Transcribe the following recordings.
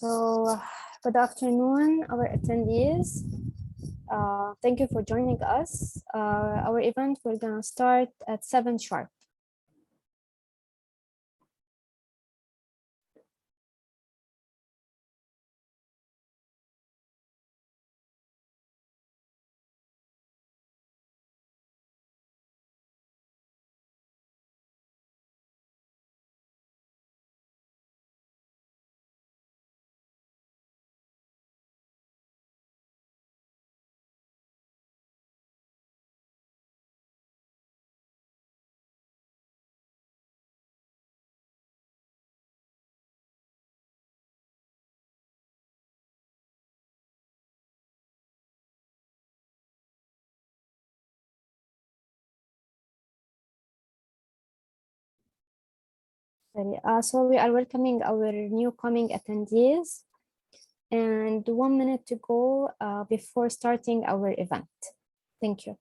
So, good afternoon, our attendees. Thank you for joining us. Our event, we're gonna start at 7 sharp. So we are welcoming our new coming attendees, and 1 minute to go before starting our event. Thank you.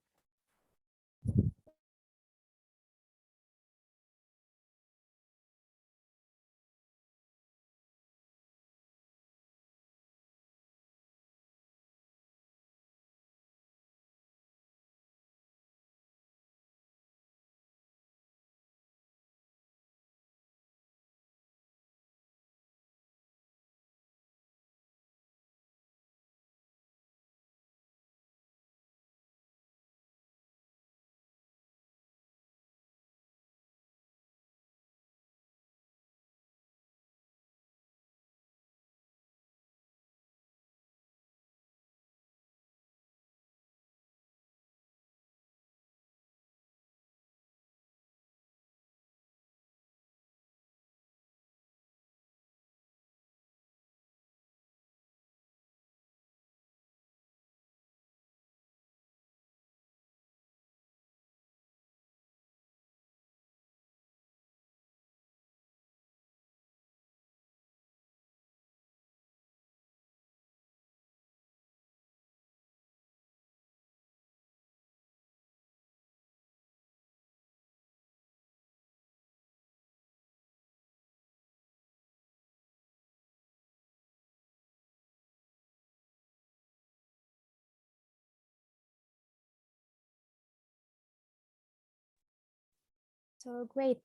So great.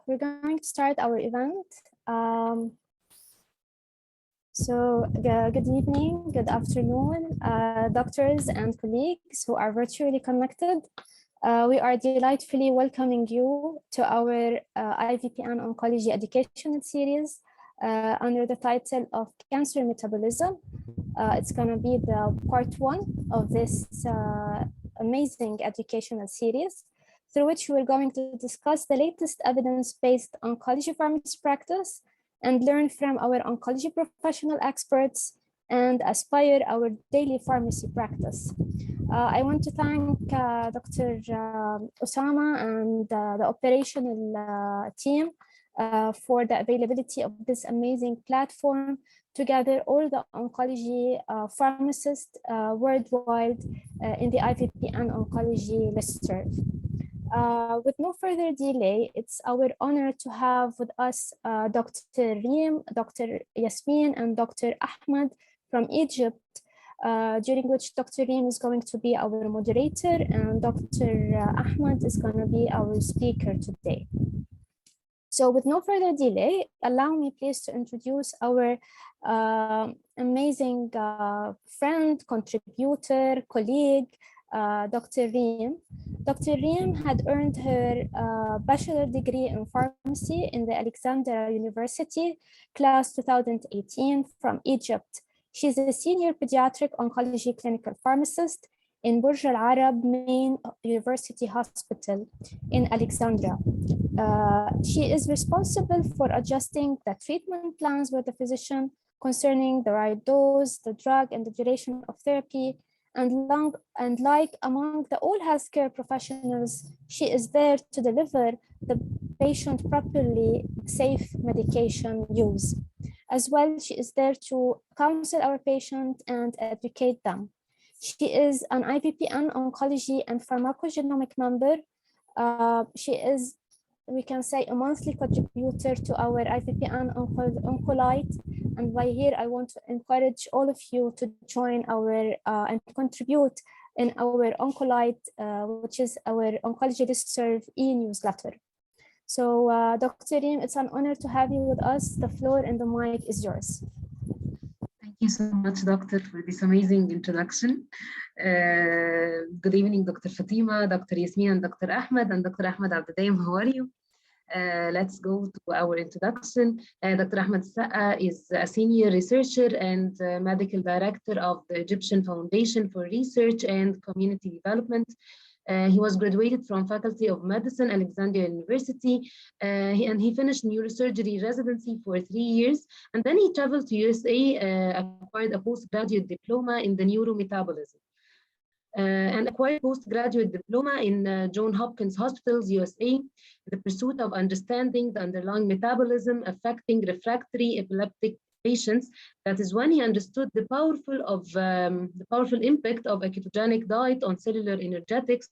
We're going to start our event. Good evening, good afternoon, doctors and colleagues who are virtually connected. We are delightfully welcoming you to our IVPN Oncology Educational Series under the title of Cancer Metabolism. It's going to be the part 1 of this amazing educational series, through which we're going to discuss the latest evidence-based oncology pharmacy practice and learn from our oncology professional experts and aspire our daily pharmacy practice. I want to thank Dr. Osama and the operational team for the availability of this amazing platform to gather all the oncology pharmacists worldwide in the IVPN Oncology listserv. With no further delay, it's our honor to have with us Dr. Reem, Dr. Yasmin, and Dr. Ahmed from Egypt, during which Dr. Reem is going to be our moderator and Dr. Ahmed is going to be our speaker today. So with no further delay, allow me please to introduce our amazing friend, contributor, colleague, Dr. Reem. Dr. Reem had earned her bachelor degree in pharmacy in the Alexandria University, class 2018 from Egypt. She's a senior pediatric oncology clinical pharmacist in Burj Al Arab Main University Hospital in Alexandria. She is responsible for adjusting the treatment plans with the physician concerning the right dose, the drug, and the duration of therapy. And like among all healthcare professionals, she is there to deliver the patient properly safe medication use. As well, she is there to counsel our patient and educate them. She is an IVPN Oncology and Pharmacogenomic member. She is, we can say, a monthly contributor to our IVPN Oncolite And by here, I want to encourage all of you to join our and contribute in our Oncology, which is our Oncology Listserv e-newsletter. So, Dr. Reem, it's an honor to have you with us. The floor and the mic is yours. Thank you so much, Doctor, for this amazing introduction. Good evening, Dr. Fatima, Dr. Yasmin, and Dr. Ahmed, and Dr. Ahmed Abdadaim. How are you? Let's go to our introduction. Dr. Ahmed Sa'a is a senior researcher and medical director of the Egyptian Foundation for Research and Community Development. He was graduated from Faculty of Medicine, Alexandria University, and he finished neurosurgery residency for 3 years. And then he traveled to USA, acquired a postgraduate diploma in the neurometabolism. And acquired postgraduate diploma in Johns Hopkins Hospitals, USA, in the pursuit of understanding the underlying metabolism affecting refractory epileptic patients. That is when he understood the powerful impact of a ketogenic diet on cellular energetics,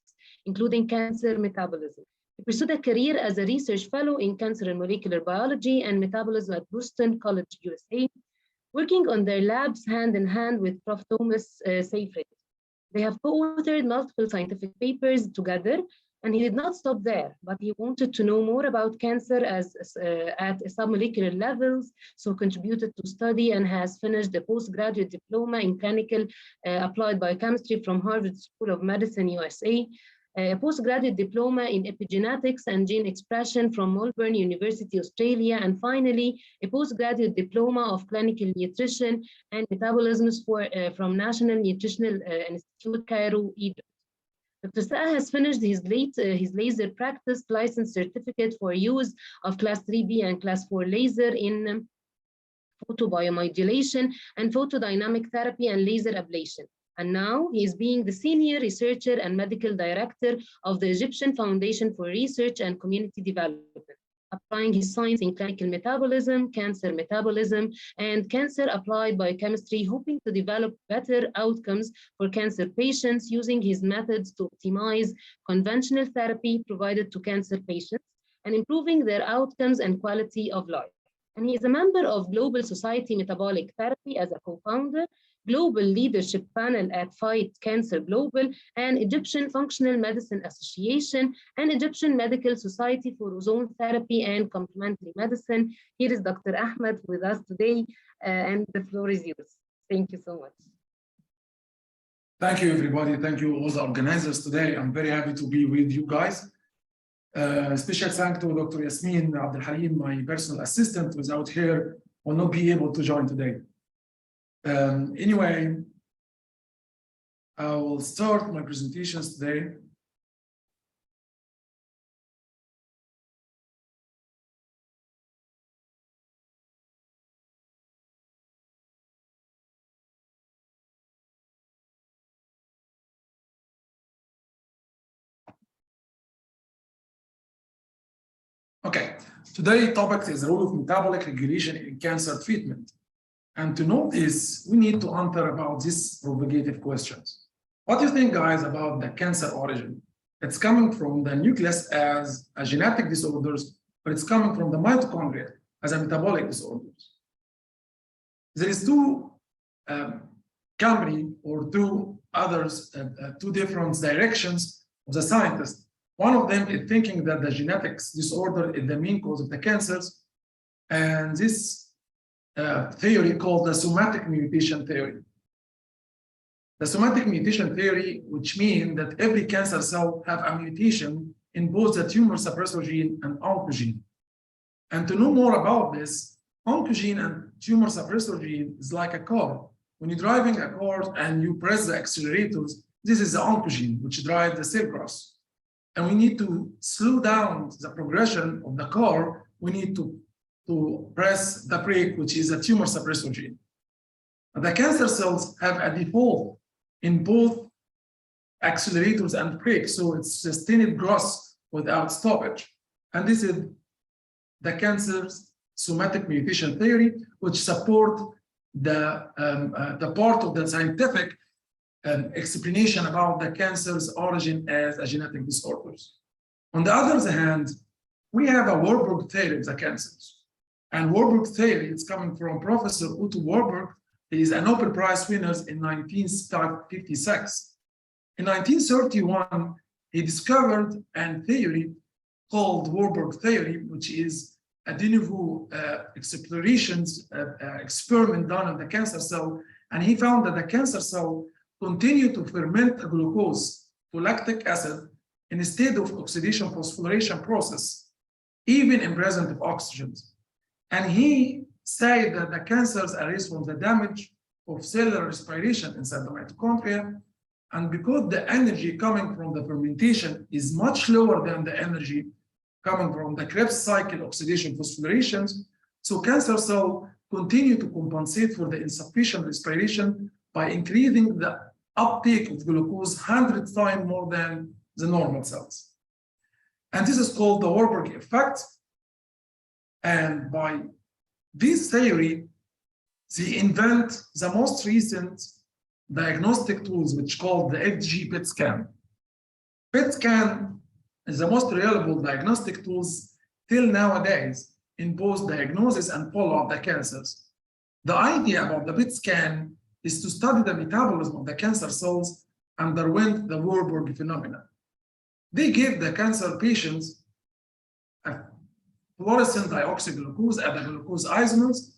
including cancer metabolism. He pursued a career as a research fellow in cancer and molecular biology and metabolism at Boston College, USA, working on their labs hand in hand with Prof. Thomas Seyfried. They have co-authored multiple scientific papers together, and he did not stop there, but he wanted to know more about cancer at submolecular levels, so contributed to study and has finished a postgraduate diploma in clinical applied biochemistry from Harvard School of Medicine, USA, a postgraduate diploma in epigenetics and gene expression from Melbourne University, Australia, and finally, a postgraduate diploma of clinical nutrition and metabolism from National Nutritional Institute, Cairo, Egypt. Dr. Sa'a has finished his laser practice license certificate for use of class 3B and class 4 laser in photobiomodulation and photodynamic therapy and laser ablation. And now he is being the senior researcher and medical director of the Egyptian Foundation for Research and Community Development, applying his science in clinical metabolism, cancer metabolism, and cancer applied biochemistry, hoping to develop better outcomes for cancer patients using his methods to optimize conventional therapy provided to cancer patients and improving their outcomes and quality of life. And he is a member of Global Society Metabolic Therapy as a co-founder, Global Leadership Panel at Fight Cancer Global, and Egyptian Functional Medicine Association, and Egyptian Medical Society for Ozone Therapy and Complementary Medicine. Here is Dr. Ahmed with us today, and the floor is yours. Thank you so much. Thank you, everybody. Thank you, all the organizers today. I'm very happy to be with you guys. Special thanks to Dr. Yasmin Abdel Halim, my personal assistant, who is out here, will not be able to join today. Anyway, I will start my presentations today. Okay, today's topic is the role of metabolic regulation in cancer treatment. And to know this, we need to answer about these provocative questions. What do you think, guys, about the cancer origin? It's coming from the nucleus as a genetic disorders, but it's coming from the mitochondria as a metabolic disorders. There is two company or two others, two different directions of the scientists. One of them is thinking that the genetics disorder is the main cause of the cancers, and this theory called the somatic mutation theory. The somatic mutation theory, which means that every cancer cell have a mutation in both the tumor suppressor gene and oncogene. And to know more about this, oncogene and tumor suppressor gene is like a car. When you're driving a car and you press the accelerators, this is the oncogene, which drives the cell growth. And we need to slow down the progression of the car. We need to press the brake, which is a tumor suppressor gene. The cancer cells have a default in both accelerators and brakes, so it's sustained growth without stoppage. And this is the cancer's somatic mutation theory, which support the part of the scientific explanation about the cancer's origin as a genetic disorders. On the other hand, we have a Warburg theory of the cancers. And Warburg theory, it's coming from Professor Otto Warburg. He is a Nobel Prize winner in 1956. In 1931, he discovered a theory called Warburg theory, which is a de novo experiment done on the cancer cell. And he found that the cancer cell continued to ferment a glucose to lactic acid instead of oxidation phosphorylation process, even in presence of oxygen. And he said that the cancers arise from the damage of cellular respiration inside the mitochondria. And because the energy coming from the fermentation is much lower than the energy coming from the Krebs cycle oxidation phosphorylations, so cancer cells continue to compensate for the insufficient respiration by increasing the uptake of glucose 100 times more than the normal cells. And this is called the Warburg effect. And by this theory, they invent the most recent diagnostic tools, which called the FDG PET scan. PET scan is the most reliable diagnostic tools till nowadays in both diagnosis and follow-up the cancers. The idea about the PET scan is to study the metabolism of the cancer cells underwent the Warburg phenomena. They give the cancer patients a fluorescent dioxyglucose at the glucose isomers.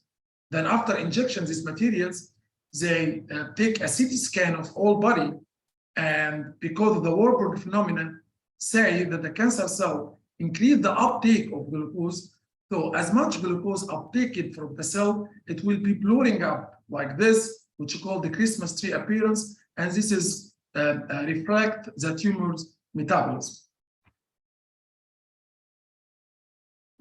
Then after injection these materials, they take a CT scan of all body, and because of the Warburg phenomenon, say that the cancer cell increase the uptake of glucose. So as much glucose uptaken from the cell, it will be blowing up like this, which is called the Christmas tree appearance, and this is reflect the tumor's metabolism.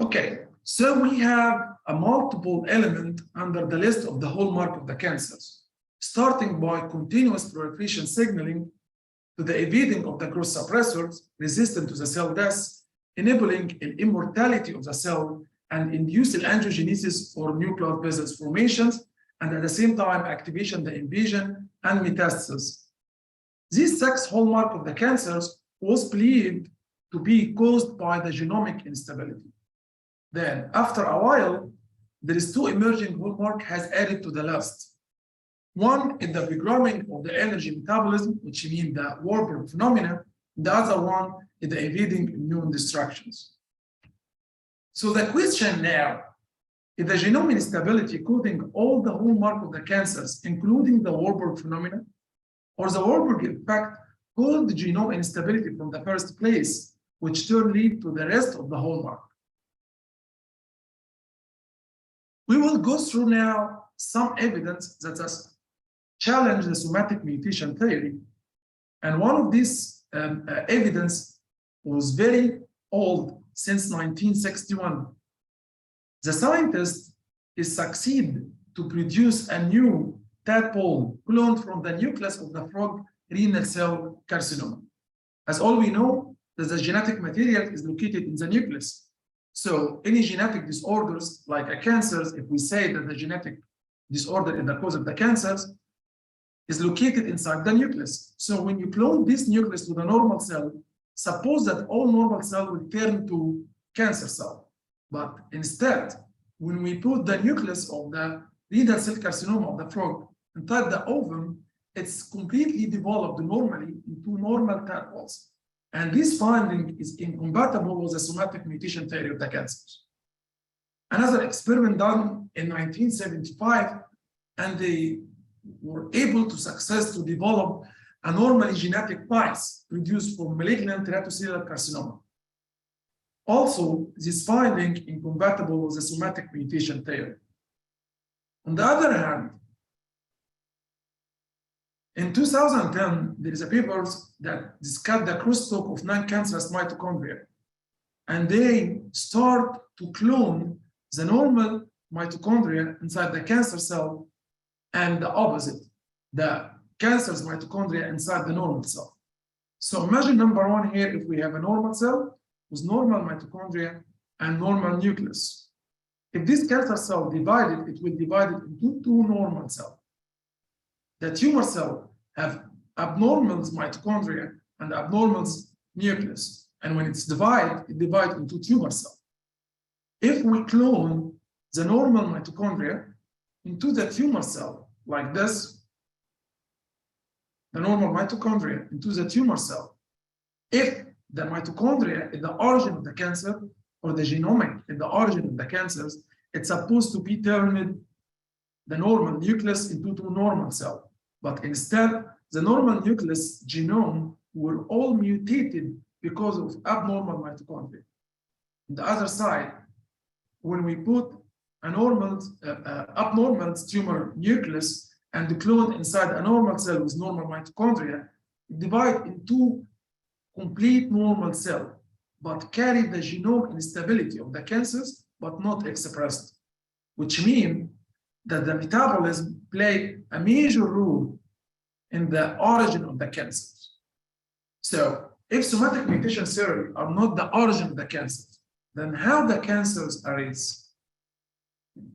Okay, so we have a multiple element under the list of the hallmark of the cancers, starting by continuous proliferation signaling to the evading of the growth suppressors resistant to the cell death, enabling an immortality of the cell and inducing angiogenesis or new blood vessels formations, and at the same time activation the invasion and metastasis. This 6 hallmark of the cancers was believed to be caused by the genomic instability. Then, after a while, there is 2 emerging hallmark has added to the list. One is the regrouping of the energy metabolism, which means the Warburg phenomena. The other one is the evading immune destructions. So the question now, is the genome instability causing all the hallmark of the cancers, including the Warburg phenomena, or the Warburg effect caused the genome instability from the first place, which turn lead to the rest of the hallmark? We will go through now some evidence that has challenged the somatic mutation theory. And one of these evidence was very old, since 1961. The scientists succeed to produce a new tadpole cloned from the nucleus of the frog renal cell carcinoma. As all we know, that the genetic material is located in the nucleus. So any genetic disorders like a cancers, if we say that the genetic disorder is the cause of the cancers, is located inside the nucleus. So when you clone this nucleus to the normal cell, suppose that all normal cell will turn to cancer cell. But instead, when we put the nucleus of the renal cell carcinoma of the frog inside the ovum, it's completely developed normally into normal tadpoles. And this finding is incompatible with the somatic mutation theory of the cancers. Another experiment done in 1975, and they were able to success to develop a normally genetic mice produced for malignant hepatocellular carcinoma. Also, this finding incompatible with the somatic mutation theory. On the other hand, in 2010, there is a paper that discussed the crosstalk of non-cancerous mitochondria, and they start to clone the normal mitochondria inside the cancer cell and the opposite, the cancer's mitochondria inside the normal cell. So imagine number 1 here, if we have a normal cell with normal mitochondria and normal nucleus. If this cancer cell divided, it will divide it into 2 normal cells. The tumor cell have abnormal mitochondria and abnormal nucleus. And when it's divided, it divides into tumor cell. If we clone the normal mitochondria into the tumor cell, like this, the normal mitochondria into the tumor cell. If the mitochondria is the origin of the cancer, or the genomic is the origin of the cancers, it's supposed to be turned the normal nucleus into two normal cells. But instead, the normal nucleus genome were all mutated because of abnormal mitochondria. On the other side, when we put a normal, abnormal tumor nucleus and the clone inside a normal cell with normal mitochondria, divide into complete normal cell, but carry the genome instability of the cancers, but not expressed, which means that the metabolism play a major role in the origin of the cancers. So if somatic mutation theory are not the origin of the cancers, then how the cancers arise?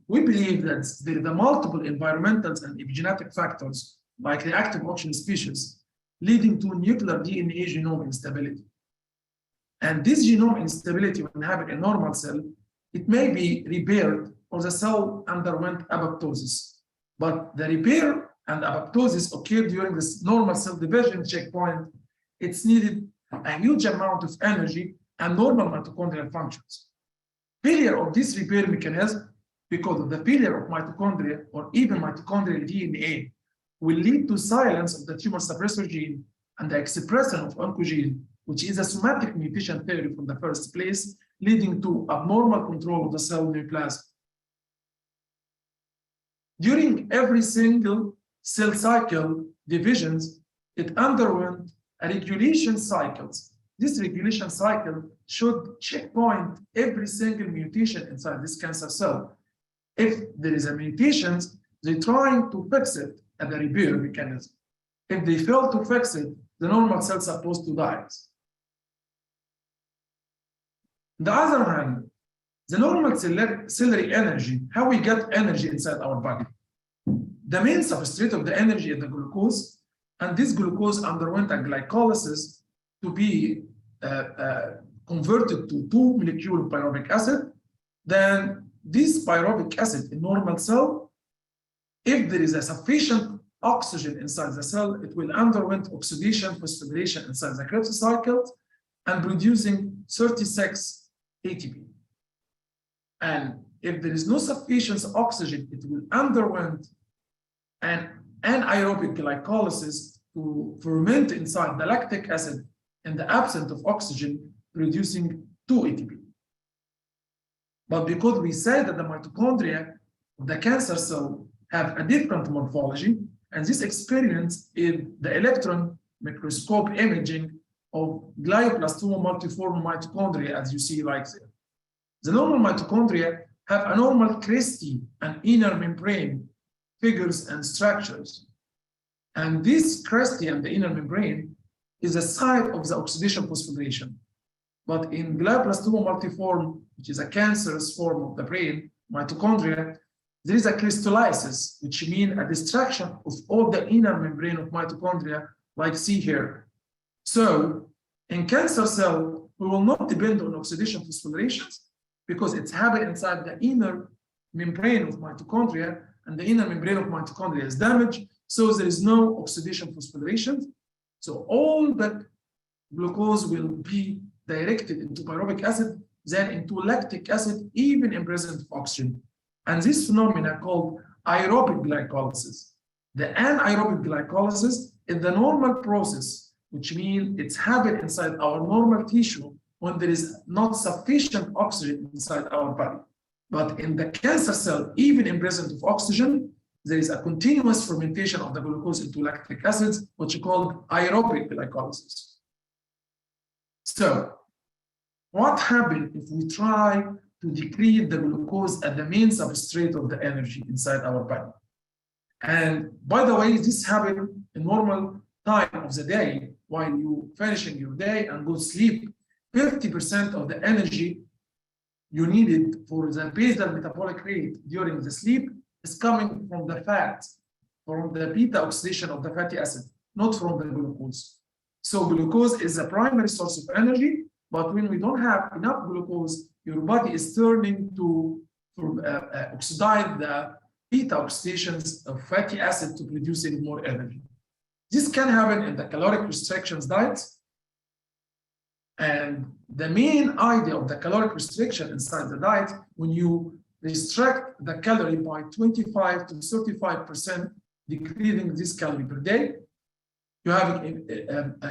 We believe that there are the multiple environmental and epigenetic factors, like the active oxygen species, leading to nuclear DNA genome instability. And this genome instability, when having a normal cell, it may be repaired or the cell underwent apoptosis. But the repair and apoptosis occurred during this normal cell division checkpoint. It's needed a huge amount of energy and normal mitochondrial functions. Failure of this repair mechanism, because of the failure of mitochondria or even mitochondrial DNA, will lead to silence of the tumor suppressor gene and the expression of oncogene, which is a somatic mutation theory from the first place, leading to abnormal control of the cell neoplasm. During every single cell cycle divisions, it underwent a regulation cycles. This regulation cycle should checkpoint every single mutation inside this cancer cell. If there is a mutation, they're trying to fix it at the repair mechanism. If they fail to fix it, the normal cell is supposed to die. On the other hand, the normal cellulary energy, how we get energy inside our body. The main substrate of the energy is the glucose, and this glucose underwent a glycolysis to be converted to 2 molecules of pyruvic acid. Then this pyruvic acid in normal cell, if there is a sufficient oxygen inside the cell, it will underwent oxidation, phosphorylation inside the Krebs cycle and producing 36 ATP. And if there is no sufficient oxygen, it will underwent an anaerobic glycolysis to ferment inside the lactic acid in the absence of oxygen, producing 2 ATP. But because we said that the mitochondria of the cancer cell have a different morphology, and this experience is the electron microscope imaging of glioblastoma multiforme mitochondria, as you see like there. The normal mitochondria have a normal crystal and inner membrane figures and structures. And this crystal and the inner membrane is a site of the oxidation phosphorylation. But in glioblastoma multiforme, which is a cancerous form of the brain, mitochondria, there is a crystallysis, which means a destruction of all the inner membrane of mitochondria, like see here. So in cancer cell, we will not depend on oxidation phosphorylations because it's happening inside the inner membrane of mitochondria, and the inner membrane of mitochondria is damaged, so there is no oxidation phosphorylation. So all that glucose will be directed into pyruvic acid, then into lactic acid, even in presence of oxygen. And this phenomena called aerobic glycolysis. The anaerobic glycolysis is the normal process, which means it's happening inside our normal tissue when there is not sufficient oxygen inside our body. But in the cancer cell, even in presence of oxygen, there is a continuous fermentation of the glucose into lactic acids, which is called aerobic glycolysis. So, what happens if we try to decrease the glucose as the main substrate of the energy inside our body? And by the way, this happens in normal time of the day while you finishing your day and go to sleep. 50% of the energy you needed for the basal metabolic rate during the sleep is coming from the fat, from the beta oxidation of the fatty acid, not from the glucose. So glucose is a primary source of energy, but when we don't have enough glucose, your body is turning to to oxidize the beta oxidations of fatty acid to producing more energy. This can happen in the caloric restrictions diets. And the main idea of the caloric restriction inside the diet, when you restrict the calorie by 25 to 35%, decreasing this calorie per day, you have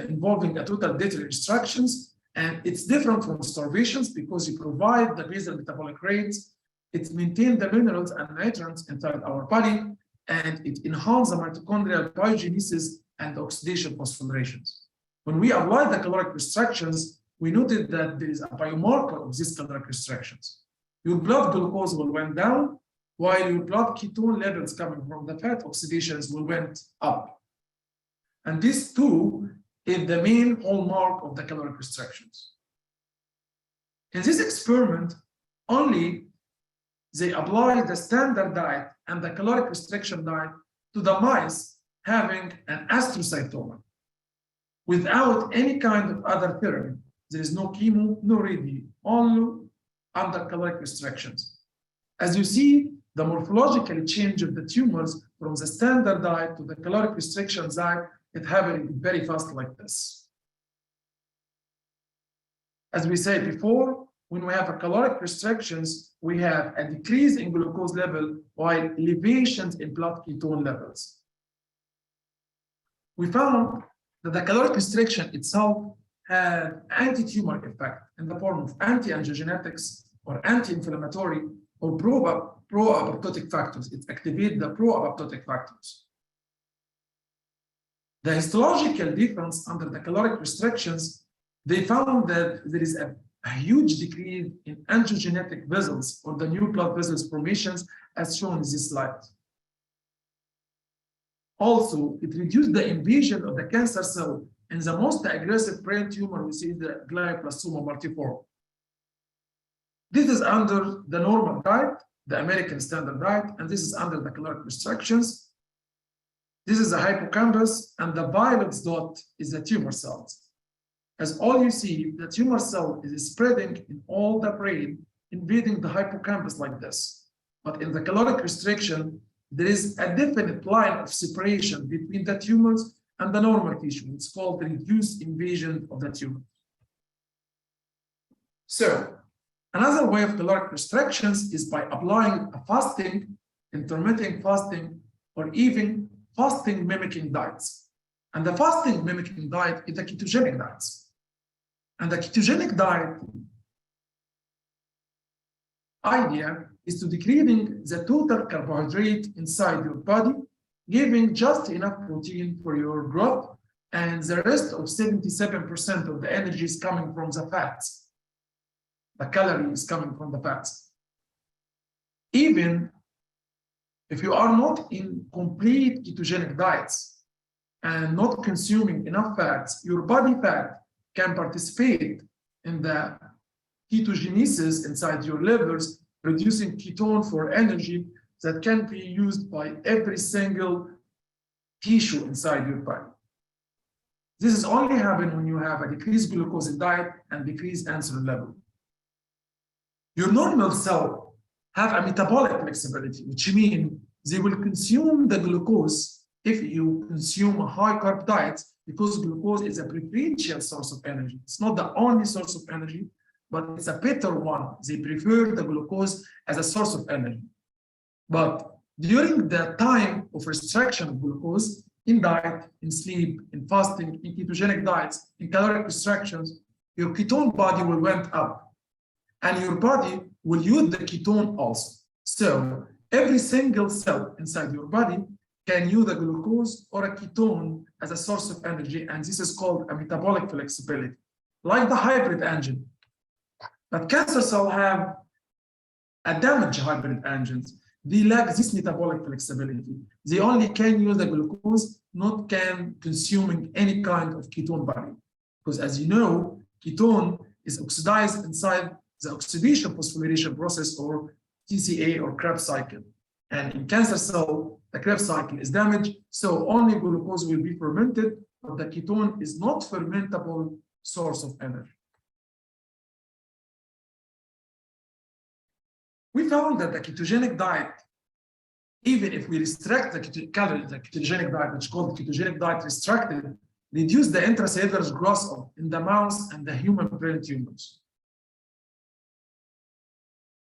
involving a total dietary restrictions, and it's different from starvations because you provide the basal metabolic rates, it maintains the minerals and nutrients inside our body, and it enhances the mitochondrial biogenesis and oxidation phosphorylations. When we apply the caloric restrictions, we noted that there is a biomarker of these caloric restrictions. Your blood glucose will went down, while your blood ketone levels coming from the fat oxidations will went up. And this too is the main hallmark of the caloric restrictions. In this experiment, only they apply the standard diet and the caloric restriction diet to the mice having an astrocytoma without any kind of other therapy. There is no chemo, no radiation, only under caloric restrictions. As you see, the morphological change of the tumors from the standard diet to the caloric restriction diet, it happened very fast like this. As we said before, when we have a caloric restrictions, we have a decrease in glucose level while elevations in blood ketone levels. We found that the caloric restriction itself had anti-tumor effect in the form of anti-angiogenetics or anti-inflammatory or pro-apoptotic factors. It activates the pro-apoptotic factors. The histological difference under the caloric restrictions, they found that there is a huge decrease in angiogenetic vessels or the new blood vessels formations as shown in this slide. Also, it reduced the invasion of the cancer cell in the most aggressive brain tumor, we see the glioblastoma multiforme. This is under the normal diet, the American standard diet, and this is under the caloric restrictions. This is the hippocampus, and the violet dot is the tumor cells. As all you see, the tumor cell is spreading in all the brain, invading the hippocampus like this. But in the caloric restriction, there is a definite line of separation between the tumors and the normal tissue. It's called the reduced invasion of the tumor. So, another way of caloric restrictions is by applying a fasting, intermittent fasting, or even fasting mimicking diets. And the fasting mimicking diet is the ketogenic diets. And the ketogenic diet idea is to decreasing the total carbohydrate inside your body, giving just enough protein for your growth, and the rest of 77% of the energy is coming from the fats. The calorie is coming from the fats. Even if you are not in complete ketogenic diets and not consuming enough fats, your body fat can participate in the ketogenesis inside your livers, producing ketone for energy that can be used by every single tissue inside your body. This is only happen when you have a decreased glucose in diet and decreased insulin level. Your normal cell have a metabolic flexibility, which means they will consume the glucose if you consume a high carb diet, because glucose is a preferential source of energy. It's not the only source of energy, but it's a better one. They prefer the glucose as a source of energy. But during the time of restriction of glucose, in diet, in sleep, in fasting, in ketogenic diets, in caloric restrictions, your ketone body will went up. And your body will use the ketone also. So every single cell inside your body can use a glucose or a ketone as a source of energy, and this is called a metabolic flexibility, like the hybrid engine. But cancer cells have a damaged hybrid engines. They lack this metabolic flexibility. They only can use the glucose, not can consuming any kind of ketone body. Because as you know, ketone is oxidized inside the oxidation phosphorylation process, or TCA, or Krebs cycle. And in cancer cell, the Krebs cycle is damaged, so only glucose will be fermented, but the ketone is not fermentable source of energy. we found that the ketogenic diet, even if we restrict the ketogenic diet, which is called ketogenic diet restricted, reduce the intracellular growth in the mouse and the human brain tumors.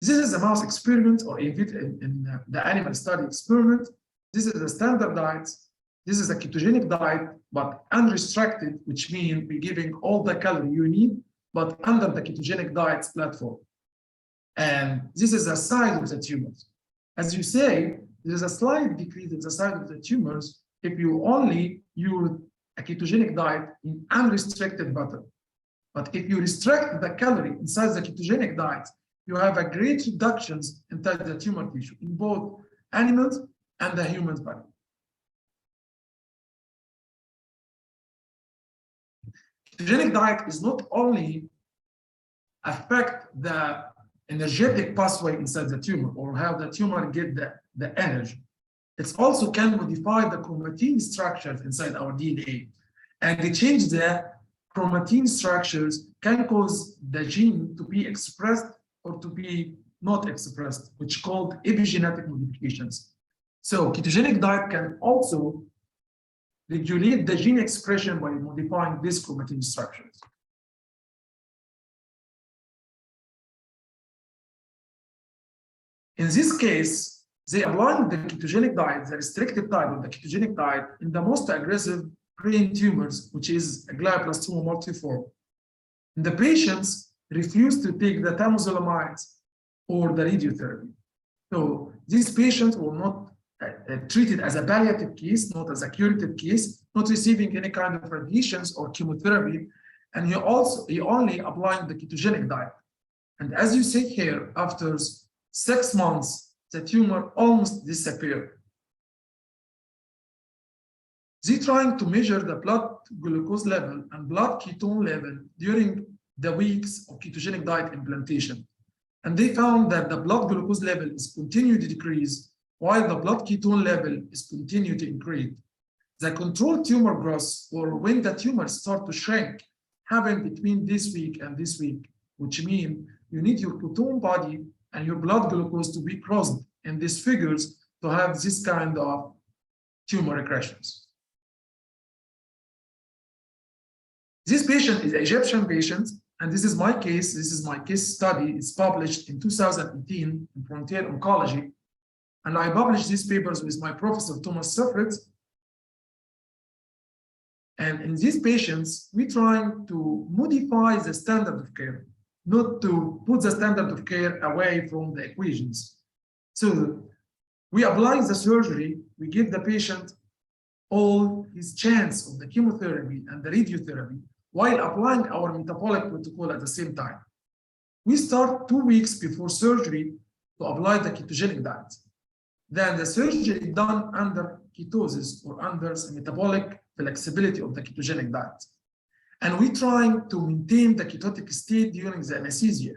This is a mouse experiment, or in the animal study experiment. This is a standard diet. This is a ketogenic diet, but unrestricted, which means we're giving all the calories you need, but under the ketogenic diet platform. And this is the size of the tumors. As you say, there is a slight decrease in the size of the tumors if you only use a ketogenic diet in unrestricted pattern. But if you restrict the calorie inside the ketogenic diet, you have a great reductions inside the tumor tissue in both animals and the human body. Ketogenic diet is not only affect the energetic pathway inside the tumor or how the tumor get the energy. It also can modify the chromatin structures inside our DNA. And they change the chromatin structures can cause the gene to be expressed or to be not expressed, which is called epigenetic modifications. So ketogenic diet can also regulate the gene expression by modifying these chromatin structures. In this case, they applied the ketogenic diet, the restricted type of the ketogenic diet, in the most aggressive brain tumors, which is a glioblastoma multiforme. And the patients refused to take the temozolamides or the radiotherapy. So these patients were not treated as a palliative case, not as a curative case, not receiving any kind of radiations or chemotherapy, and he only applied the ketogenic diet. And as you see here, after 6 months, the tumor almost disappeared. They trying to measure the blood glucose level and blood ketone level during the weeks of ketogenic diet implantation. And they found that the blood glucose level is continuing to decrease while the blood ketone level is continuing to increase. The controlled tumor growth, or when the tumors start to shrink, happen between this week and this week, which means you need your ketone body and your blood glucose to be crossed in these figures to have this kind of tumor regressions. This patient is an Egyptian patient, and this is my case. This is my case study. It's published in 2018 in Frontier Oncology. And I published these papers with my professor, Thomas Seffrit. And in these patients, we're trying to modify the standard of care, not to put the standard of care away from the equations. So we apply the surgery, we give the patient all his chance of the chemotherapy and the radiotherapy while applying our metabolic protocol at the same time. We start 2 weeks before surgery to apply the ketogenic diet. Then the surgery is done under ketosis or under the metabolic flexibility of the ketogenic diet. And we're trying to maintain the ketotic state during the anesthesia.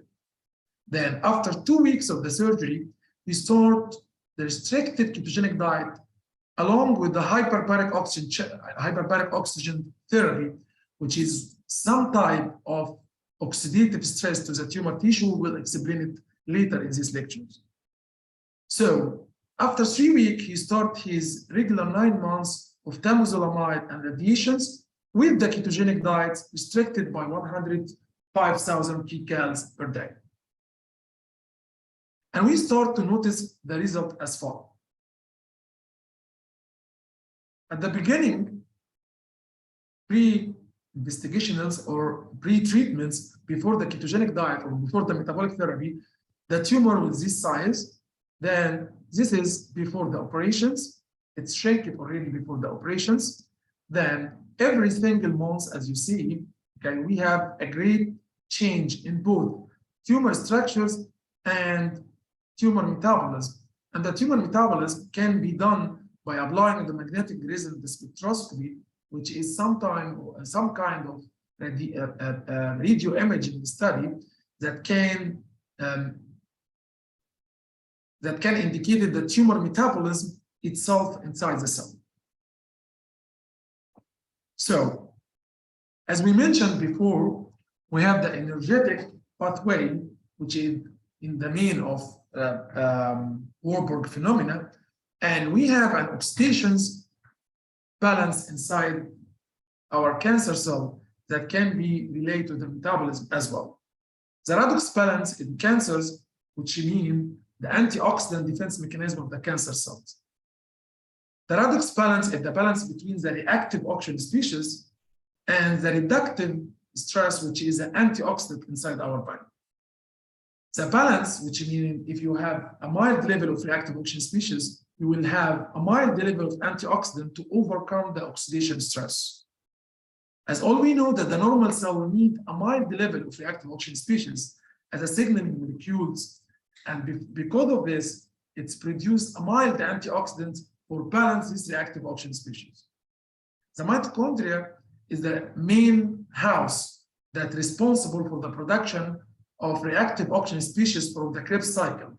Then after 2 weeks of the surgery, we start the restricted ketogenic diet along with the hyperbaric oxygen therapy, which is some type of oxidative stress to the tumor tissue. We'll explain it later in these lectures. So after 3 weeks, he starts his regular 9 months of temozolomide and radiations with the ketogenic diet restricted by 105,000 kcals per day. And we start to notice the result as follows. At the beginning, pre-investigationals or pre-treatments before the ketogenic diet or before the metabolic therapy, the tumor was this size. Then this is before the operations. It's shrinking already before the operations. Then every single month, as you see, okay, we have a great change in both tumor structures and tumor metabolism. And the tumor metabolism can be done by applying the magnetic resonance spectroscopy, which is some kind of radio imaging study that can indicate the tumor metabolism itself inside the cell. So, as we mentioned before, we have the energetic pathway, which is in the main of Warburg phenomena, and we have an oxidation balance inside our cancer cell that can be related to the metabolism as well. The redox balance in cancers, which mean the antioxidant defense mechanism of the cancer cells. The redox balance is the balance between the reactive oxygen species and the reductive stress, which is an antioxidant inside our body. The balance, which means if you have a mild level of reactive oxygen species, you will have a mild level of antioxidant to overcome the oxidation stress. As all we know that the normal cell will need a mild level of reactive oxygen species as a signaling molecules, and because of this, it's produced a mild antioxidant for balance this reactive oxygen species. The mitochondria is the main house that's responsible for the production of reactive oxygen species from the Krebs cycle,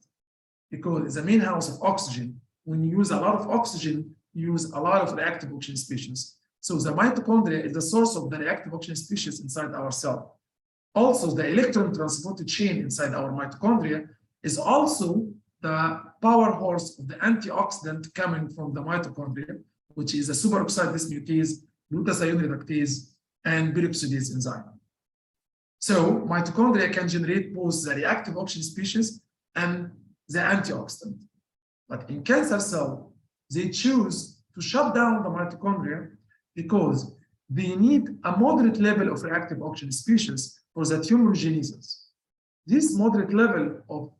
because it's the main house of oxygen. When you use a lot of oxygen, you use a lot of reactive oxygen species. So the mitochondria is the source of the reactive oxygen species inside our cell. Also, the electron transported chain inside our mitochondria is also the power horse of the antioxidant coming from the mitochondria, which is a superoxide dismutase, glutathione reductase, and peroxidase enzyme. So mitochondria can generate both the reactive oxygen species and the antioxidant. But in cancer cell, they choose to shut down the mitochondria because they need a moderate level of reactive oxygen species for the tumorigenesis. This moderate level of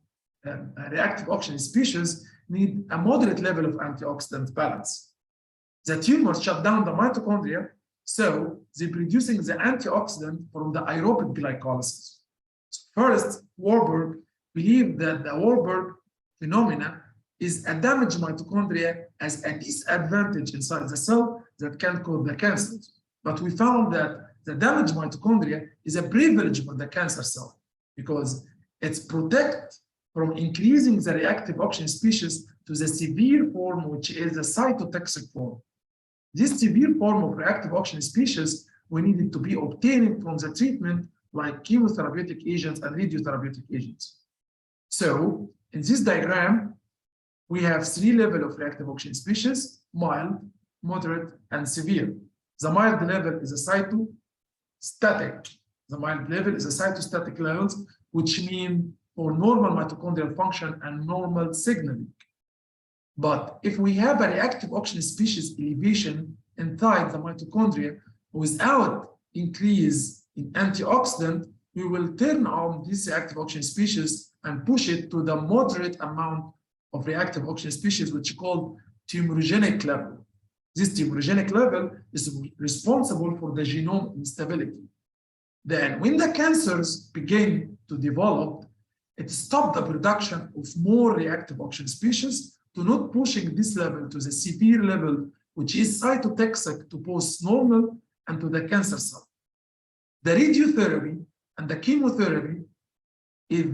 reactive oxygen species need a moderate level of antioxidant balance. The tumors shut down the mitochondria, so they're producing the antioxidant from the aerobic glycolysis. So first, Warburg believed that the Warburg phenomena is a damaged mitochondria as a disadvantage inside the cell that can cause the cancer. But we found that the damaged mitochondria is a privilege for the cancer cell because it's protect from increasing the reactive oxygen species to the severe form, which is the cytotoxic form. This severe form of reactive oxygen species, we needed to be obtained from the treatment like chemotherapeutic agents and radiotherapeutic agents. So in this diagram, we have 3 levels of reactive oxygen species: mild, moderate, and severe. The mild level is a cytostatic. The mild level is a cytostatic levels, which mean for normal mitochondrial function and normal signaling. But if we have a reactive oxygen species elevation inside the mitochondria without increase in antioxidant, we will turn on this reactive oxygen species and push it to the moderate amount of reactive oxygen species, which is called tumorigenic level. This tumorigenic level is responsible for the genome instability. Then when the cancers begin to develop, it stops the production of more reactive oxygen species to not pushing this level to the severe level, which is cytotoxic to both normal and to the cancer cell. The radiotherapy and the chemotherapy is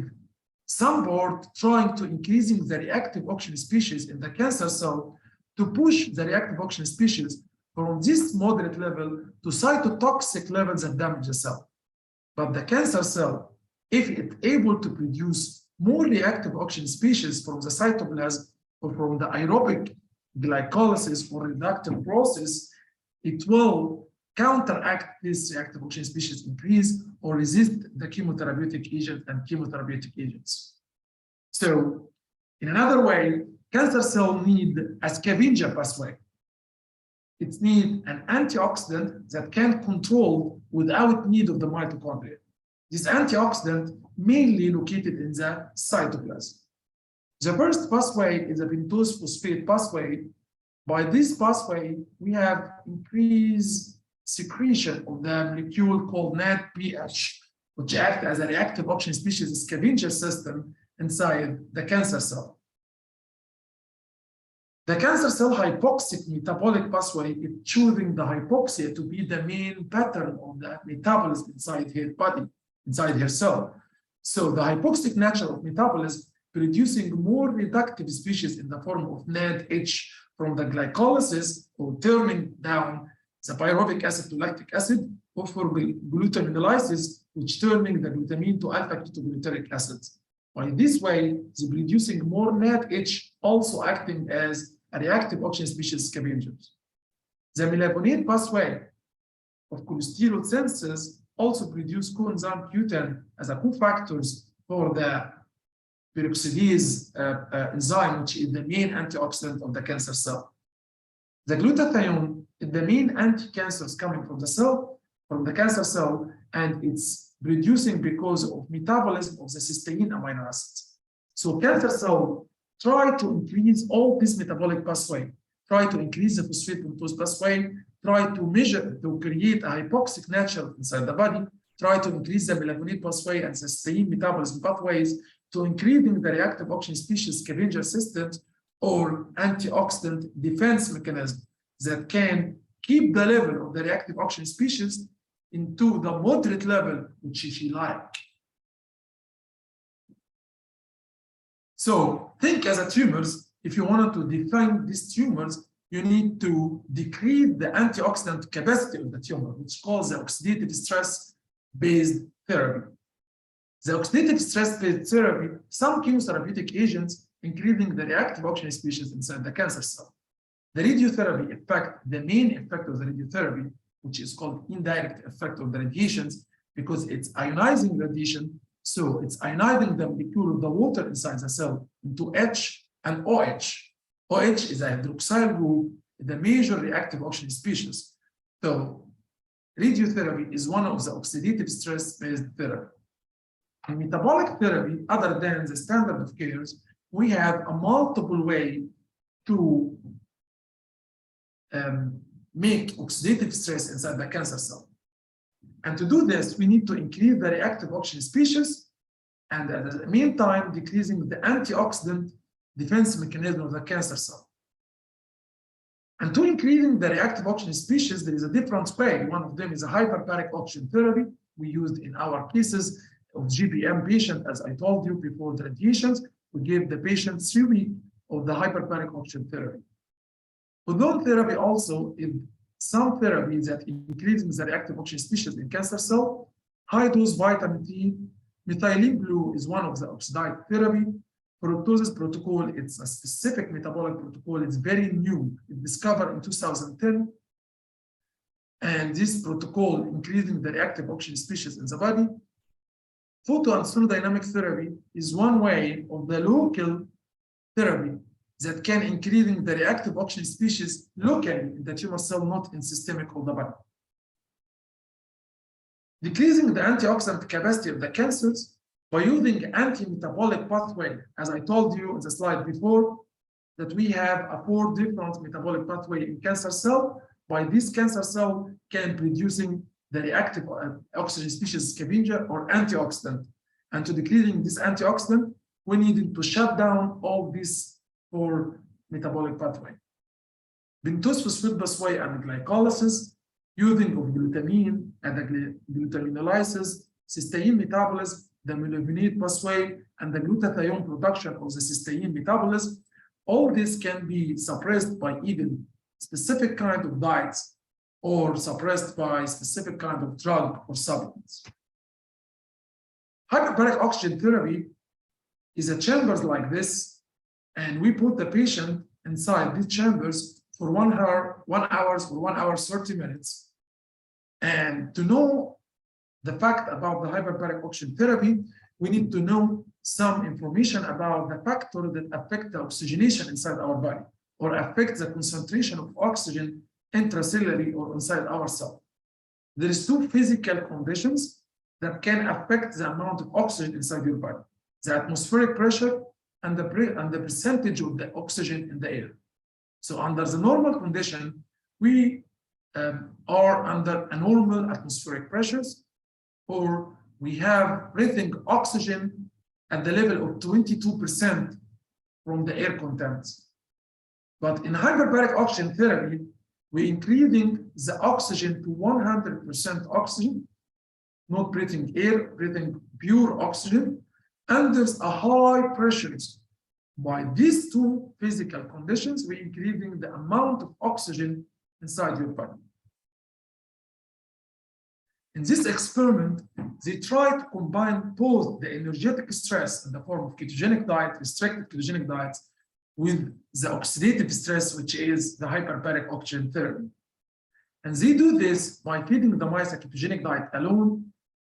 somewhat trying to increasing the reactive oxygen species in the cancer cell to push the reactive oxygen species from this moderate level to cytotoxic levels that damage the cell. But the cancer cell, if it's able to produce more reactive oxygen species from the cytoplasm or from the aerobic glycolysis or reductive process, it will counteract this reactive oxygen species increase or resist the chemotherapeutic agent and chemotherapeutic agents. So in another way, cancer cell need a scavenger pathway. It needs an antioxidant that can control without need of the mitochondria. This antioxidant mainly located in the cytoplasm. The first pathway is a pentose phosphate pathway. By this pathway, we have increased secretion of the molecule called NADPH, which acts as a reactive oxygen species scavenger system inside the cancer cell. The cancer cell hypoxic metabolic pathway is choosing the hypoxia to be the main pattern of the metabolism inside her body, inside her cell. So the hypoxic nature of metabolism producing more reductive species in the form of NADH from the glycolysis or turning down the pyruvic acid to lactic acid, or for glutaminolysis, which turning the glutamine to alpha-ketogluteric acids. By this way, it's producing more NADH, also acting as a reactive oxygen species scavengers. The melavonate pathway of cholesterol synthesis also produce coenzyme Q10 as a cofactors for the peroxidase enzyme, which is the main antioxidant of the cancer cell. The glutathione is the main anti-cancers coming from the cancer cell, and it's producing because of metabolism of the cysteine amino acids. So cancer cell try to increase all this metabolic pathway, try to increase the phosphate pentose pathway, try to measure, to create a hypoxic nature inside the body, try to increase the melavonate pathway and cysteine metabolism pathways to increasing the reactive oxygen species scavenger systems or antioxidant defense mechanism that can keep the level of the reactive oxygen species into the moderate level which she like. So think as a tumors, if you wanted to define these tumors, you need to decrease the antioxidant capacity of the tumor, which is called the oxidative stress-based therapy. The oxidative stress-based therapy, some chemotherapeutic agents increasing the reactive oxygen species inside the cancer cell. The radiotherapy effect, the main effect of the radiotherapy, which is called indirect effect of the radiations, because it's ionizing radiation, so it's ionizing the molecule of the water inside the cell into H and OH. OH is a hydroxyl group, the major reactive oxygen species. So radiotherapy is one of the oxidative stress-based therapy. In metabolic therapy, other than the standard of cares, we have a multiple way to make oxidative stress inside the cancer cell. And to do this, we need to increase the reactive oxygen species and at the meantime, decreasing the antioxidant defense mechanism of the cancer cell. And to increasing the reactive oxygen species, there is a different way. One of them is a hyperbaric oxygen therapy we used in our cases of GBM patient, as I told you before the radiations. We gave the patient 3 weeks of the hyperbaric oxygen therapy. Ozone therapy also is some therapy that increases the reactive oxygen species in cancer cell. High dose vitamin T, methylene blue is one of the oxidized therapy. Proptosis protocol, it's a specific metabolic protocol. It's very new. It's discovered in 2010. And this protocol increasing the reactive oxygen species in the body. Photo and sonodynamic therapy is one way of the local therapy that can increasing the reactive oxygen species locally in the tumor cell, not in systemic of the body. Decreasing the antioxidant capacity of the cancers by using anti-metabolic pathway, as I told you in the slide before, that we have 4 different metabolic pathway in cancer cell. By this cancer cell can producing the reactive oxygen species scavenger or antioxidant. And to decreasing this antioxidant, we needed to shut down all these 4 metabolic pathway. Pentose phosphate pathway and glycolysis, using of glutamine and the glutaminolysis, cysteine metabolism, the melavonate pathway, and the glutathione production of the cysteine metabolism. All this can be suppressed by even specific kind of diets or suppressed by specific kind of drug or supplements. Hyperbaric oxygen therapy is a chambers like this, and we put the patient inside these chambers for 1 hour, 1 hour, or 1 hour 30 minutes. And to know the fact about the hyperbaric oxygen therapy, we need to know some information about the factor that affect the oxygenation inside our body or affect the concentration of oxygen intracellularly or inside our cell. There is 2 physical conditions that can affect the amount of oxygen inside your body: the atmospheric pressure and the percentage of the oxygen in the air. So under the normal condition, we are under a normal atmospheric pressures, or we have breathing oxygen at the level of 22% from the air contents. But in hyperbaric oxygen therapy, we're increasing the oxygen to 100% oxygen, not breathing air, breathing pure oxygen, under a high pressures. By these 2 physical conditions, we're increasing the amount of oxygen inside your body. In this experiment, they try to combine both the energetic stress in the form of ketogenic diet, restricted ketogenic diets, with the oxidative stress, which is the hyperbaric oxygen therapy. And they do this by feeding the mice a ketogenic diet alone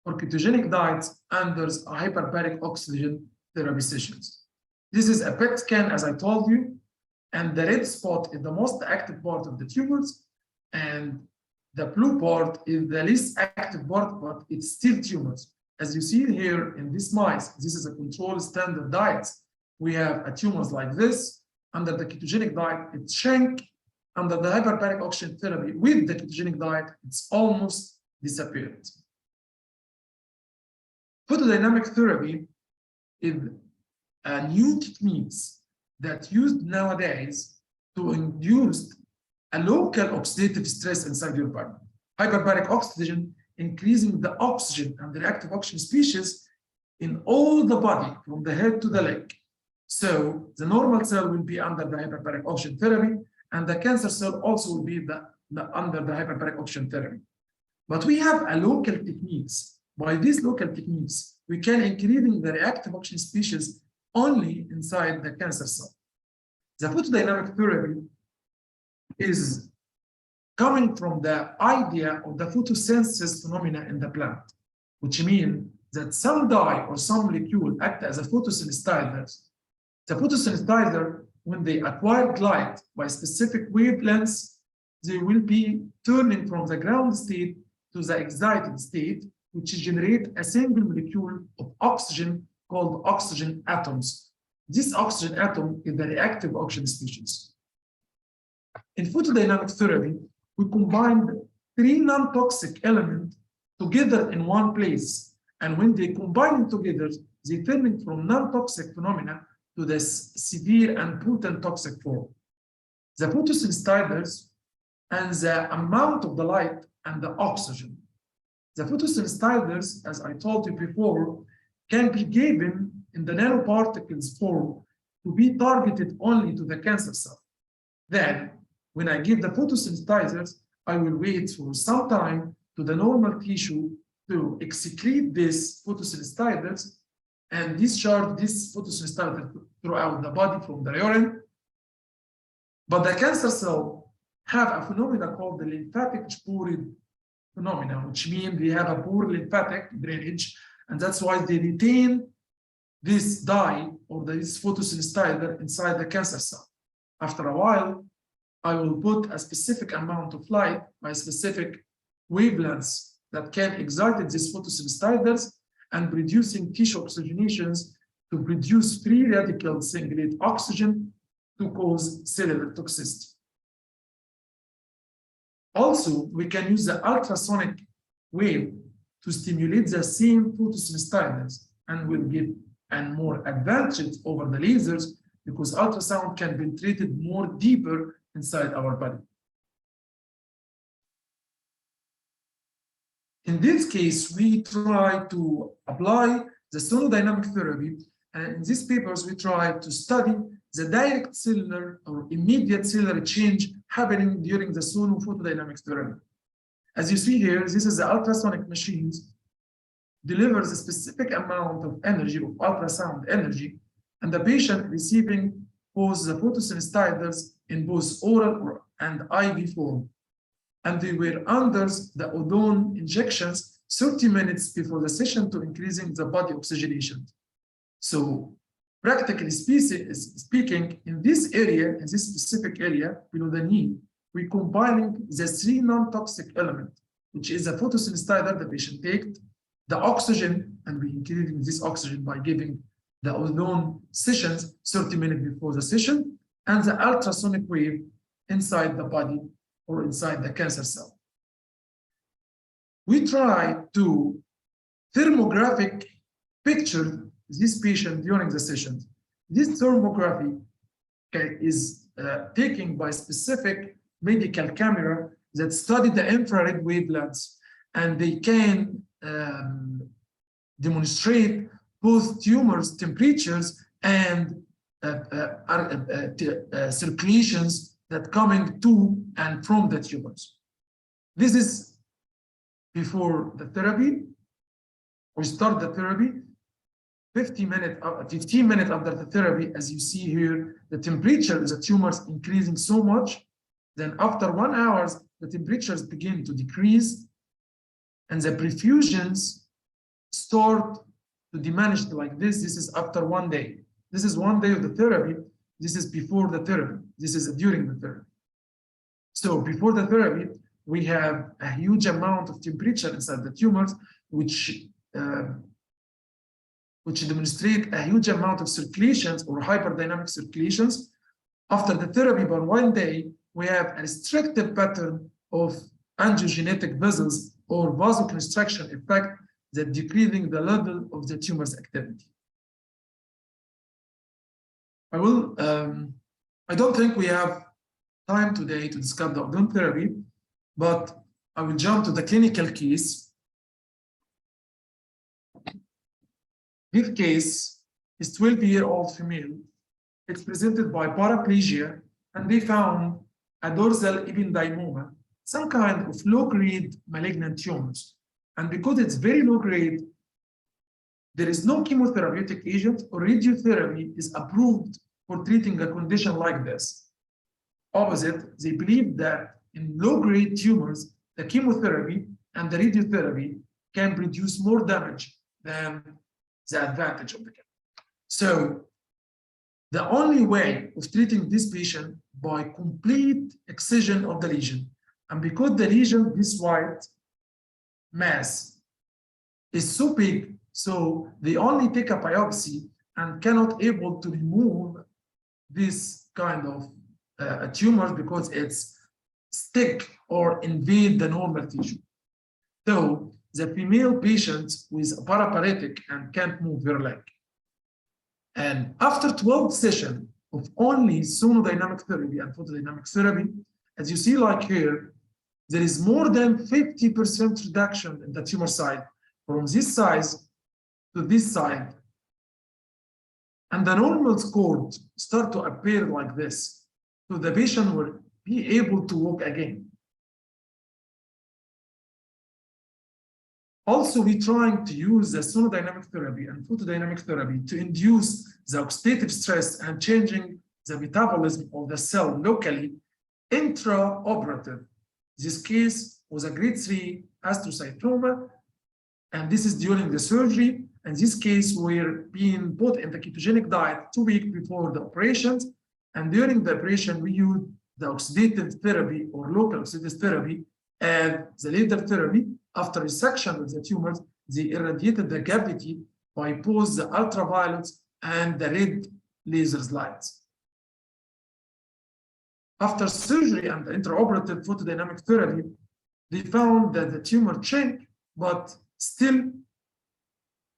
or ketogenic diets under hyperbaric oxygen therapy sessions. This is a PET scan, as I told you, and the red spot is the most active part of the tumors, and the blue part is the least active part, but it's still tumors. As you see here in this mice, this is a control standard diet. We have a tumors like this. Under the ketogenic diet, it shrank. Under the hyperbaric oxygen therapy with the ketogenic diet, it's almost disappeared. Photodynamic therapy is a new techniques that used nowadays to induce a local oxidative stress inside your body. Hyperbaric oxygen, increasing the oxygen and the reactive oxygen species in all the body, from the head to the leg. So the normal cell will be under the hyperbaric oxygen therapy, and the cancer cell also will be under the hyperbaric oxygen therapy. But we have a local techniques. By these local techniques, we can increase the reactive oxygen species only inside the cancer cell. The photodynamic therapy is coming from the idea of the photosynthesis phenomena in the plant, which means that some dye or some molecule act as a photosynthesizer. The photosynthesizer, when they acquire light by specific wavelengths, they will be turning from the ground state to the excited state, which generate a single molecule of oxygen called oxygen atoms. This oxygen atom is the reactive oxygen species. In photodynamic therapy, we combined 3 non-toxic elements together in one place. And when they combine together, they turn from non-toxic phenomena to this severe and potent toxic form. The photosynthesizers and the amount of the light and the oxygen. The photosynthesizers, as I told you before, can be given in the nanoparticles form to be targeted only to the cancer cell. Then, when I give the photosynthesizers, I will wait for some time to the normal tissue to excrete these photosynthesizers and discharge this photosynthesizer throughout the body from the urine. But the cancer cell have a phenomena called the lymphatic sporid phenomena, which means they have a poor lymphatic drainage, and that's why they retain this dye or this photosynthesizer inside the cancer cell. After a while, I will put a specific amount of light by specific wavelengths that can excite these photosynthesizers and producing tissue oxygenations to produce free radicals singulate oxygen to cause cellular toxicity. Also, we can use the ultrasonic wave to stimulate the same photosynthesizers, and will give a more advantage over the lasers because ultrasound can be treated more deeper inside our body. In this case, we try to apply the sonodynamic therapy, and in these papers, we try to study the direct cellular or immediate cellular change happening during the sonophotodynamic therapy. As you see here, this is the ultrasonic machines, delivers a specific amount of energy, of ultrasound energy, and the patient receiving both the photosynthesizers in both oral and IV form. And they were under the ozone injections 30 minutes before the session to increasing the body oxygenation. So practically speaking, in this area, in this specific area below the knee, we're combining the 3 non-toxic elements, which is a photosynthesizer the patient takes, the oxygen, and we increasing this oxygen by giving the ozone sessions 30 minutes before the session, and the ultrasonic wave inside the body or inside the cancer cell. We try to thermographic picture this patient during the session. This thermography is taken by specific medical camera that study the infrared wavelengths, and they can demonstrate both tumors, temperatures, and circulations that coming to and from the tumors. This is before the therapy. We start the therapy. 15 minutes after the therapy, as you see here, the temperature of the tumors increasing so much. Then after 1 hour, the temperatures begin to decrease and the perfusions start to diminish like this. This is after 1 day. This is 1 day of the therapy. This is before the therapy. This is during the therapy. So before the therapy, we have a huge amount of temperature inside the tumors, which demonstrate a huge amount of circulations or hyperdynamic circulations. After the therapy, by 1 day, we have a restrictive pattern of angiogenetic vessels or vasoconstriction effect that decreasing the level of the tumor's activity. I don't think we have time today to discuss the odon therapy, but I will jump to the clinical case. This case is 12-year-old female. It's presented by paraplegia, and they found a dorsal ependymoma, some kind of low-grade malignant tumors. And because it's very low-grade, there is no chemotherapeutic agent or radiotherapy is approved for treating a condition like this. Opposite, they believe that in low-grade tumors, the chemotherapy and the radiotherapy can produce more damage than the advantage of the chemo. So the only way of treating this patient by complete excision of the lesion. And because the lesion, this white mass, is so big, so they only take a biopsy and cannot able to remove this kind of tumors because it's stick or invade the normal tissue. So the female patient with paraplegic and can't move her leg. And after 12 sessions of only sonodynamic therapy and photodynamic therapy, as you see like here, there is more than 50% reduction in the tumor side from this size to this side. And the normal chord start to appear like this. So the patient will be able to walk again. Also, we're trying to use the sonodynamic therapy and photodynamic therapy to induce the oxidative stress and changing the metabolism of the cell locally intraoperative. This case was a grade 3 astrocytoma, and this is during the surgery. And this case were being put in the ketogenic diet 2 weeks before the operations. And during the operation, we used the oxidative therapy or local oxidative therapy and the later therapy. After resection of the tumors, they irradiated the cavity by both the ultraviolets and the red laser lights. After surgery and the intraoperative photodynamic therapy, they found that the tumor changed, but still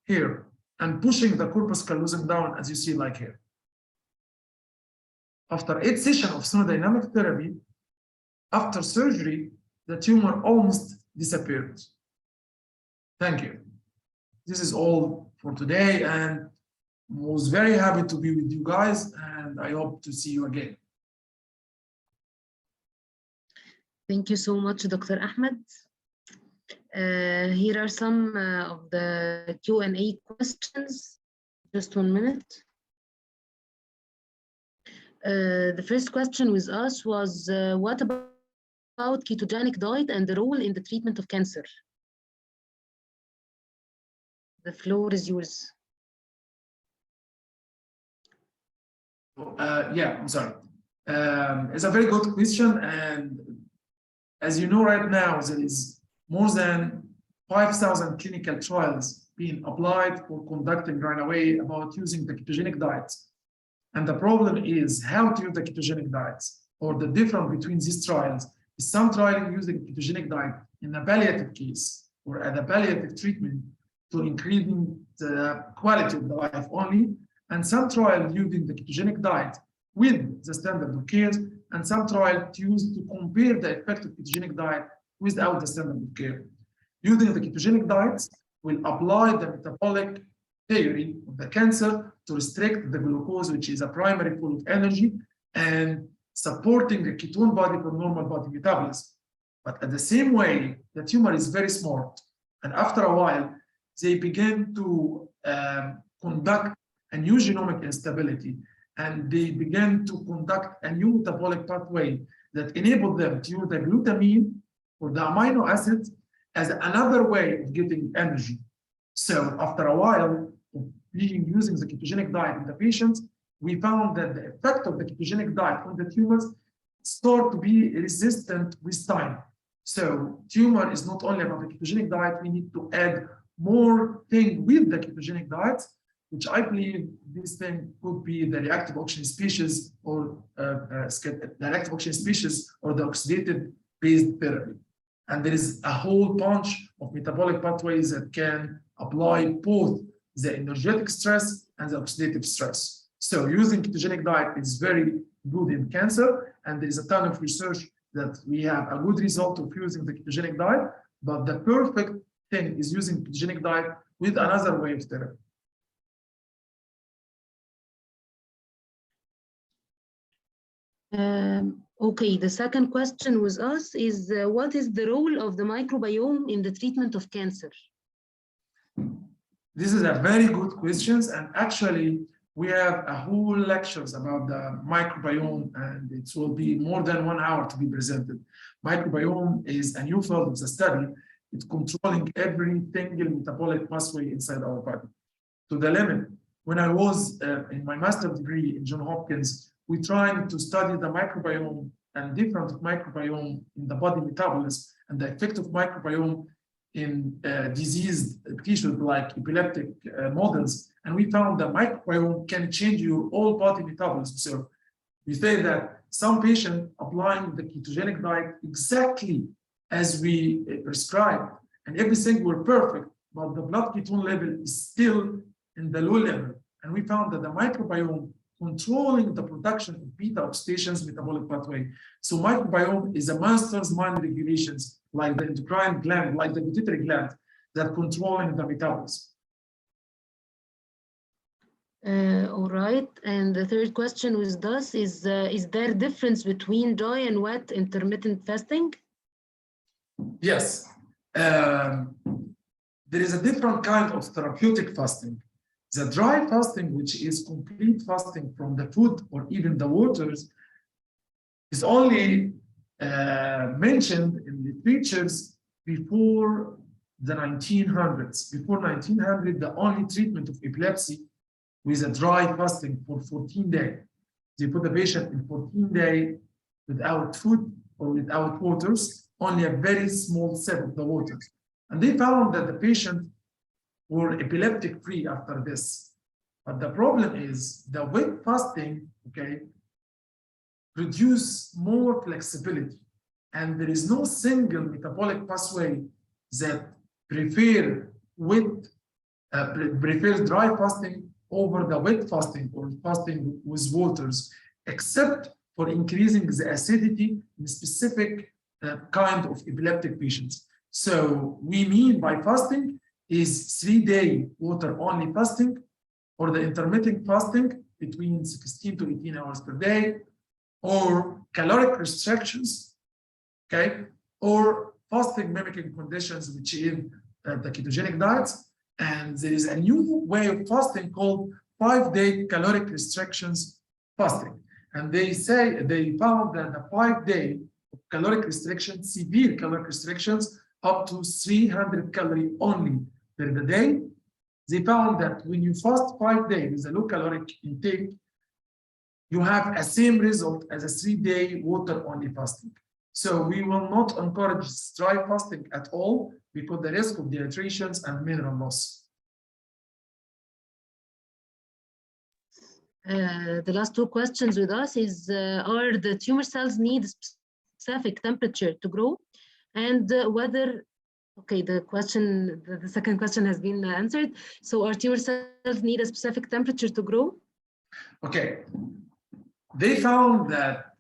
here and pushing the corpus callosum down, as you see like here. After 8 sessions of sonodynamic therapy, after surgery, the tumor almost disappeared. Thank you. This is all for today, and was very happy to be with you guys, and I hope to see you again. Thank you so much, Dr. Ahmed. Here are some of the Q&A questions. Just 1 minute. The first question with us was, what about ketogenic diet and the role in the treatment of cancer? The floor is yours. Yeah, I'm sorry. It's a very good question, and as you know right now, there is more than 5,000 clinical trials being applied or conducting right away about using the ketogenic diets. And the problem is how to use the ketogenic diets, or the difference between these trials is some trials using ketogenic diet in a palliative case or as a palliative treatment to increasing the quality of the life only, and some trials using the ketogenic diet with the standard of care, and some trials used to compare the effect of ketogenic diet without the standard of care. Using the ketogenic diets will apply the metabolic theory of the cancer to restrict the glucose, which is a primary pool of energy, and supporting the ketone body for normal body metabolism. But at the same way, the tumor is very smart. And after a while, they begin to conduct a new genomic instability, and they begin to conduct a new metabolic pathway that enables them to use the glutamine or the amino acid as another way of getting energy. So after a while of using the ketogenic diet in the patients, we found that the effect of the ketogenic diet on the tumors start to be resistant with time. So tumor is not only about the ketogenic diet, we need to add more things with the ketogenic diet, which I believe this thing could be the reactive oxygen species or the reactive oxygen species or the oxidative-based therapy. And there is a whole bunch of metabolic pathways that can apply both the energetic stress and the oxidative stress. So using ketogenic diet is very good in cancer, and there is a ton of research that we have a good result of using the ketogenic diet, but the perfect thing is using ketogenic diet with another way of therapy. Okay, the second question with us is what is the role of the microbiome in the treatment of cancer? This is a very good question, and actually we have a whole lectures about the microbiome, and it will be more than 1 hour to be presented. Microbiome is a new field of the study. It's controlling every single metabolic pathway inside our body to the limit. When I was in my master's degree in Johns Hopkins, we tried to study the microbiome and different microbiome in the body metabolism and the effect of microbiome in diseased tissues like epileptic models. And we found that microbiome can change your whole body metabolism. So we say that some patients applying the ketogenic diet exactly as we prescribed, and everything were perfect, but the blood ketone level is still in the low level. And we found that the microbiome controlling the production of beta oxidations metabolic pathway. So microbiome is a master's mind regulations like the endocrine gland, like the pituitary gland, that controlling the metabolism. All right, and the third question with us is there a difference between dry and wet intermittent fasting? Yes, there is a different kind of therapeutic fasting. The dry fasting, which is complete fasting from the food or even the waters, is only mentioned in literatures before the 1900s. Before 1900, the only treatment of epilepsy was a dry fasting for 14 days. They put the patient in 14 days without food or without waters, only a very small sip of the waters. And they found that the patient were epileptic free after this. But the problem is the wet fasting, okay, produce more flexibility. And there is no single metabolic pathway that prefers dry fasting over the wet fasting or fasting with waters, except for increasing the acidity in specific kind of epileptic patients. So we mean by fasting is 3-day water-only fasting, or the intermittent fasting between 16 to 18 hours per day, or caloric restrictions, okay, or fasting mimicking conditions, which is the ketogenic diets. And there is a new way of fasting called 5-day caloric restrictions fasting. And they found that the 5-day caloric restrictions, severe caloric restrictions, up to 300 calories only per day. They found that when you fast 5 days with a low caloric intake, you have a same result as a 3-day water-only fasting. So we will not encourage dry fasting at all because the risk of dehydrations and mineral loss. The last two questions with us is, are the tumor cells need specific temperature to grow? And whether, okay, the second question has been answered. So are tumor cells need a specific temperature to grow? Okay, they found that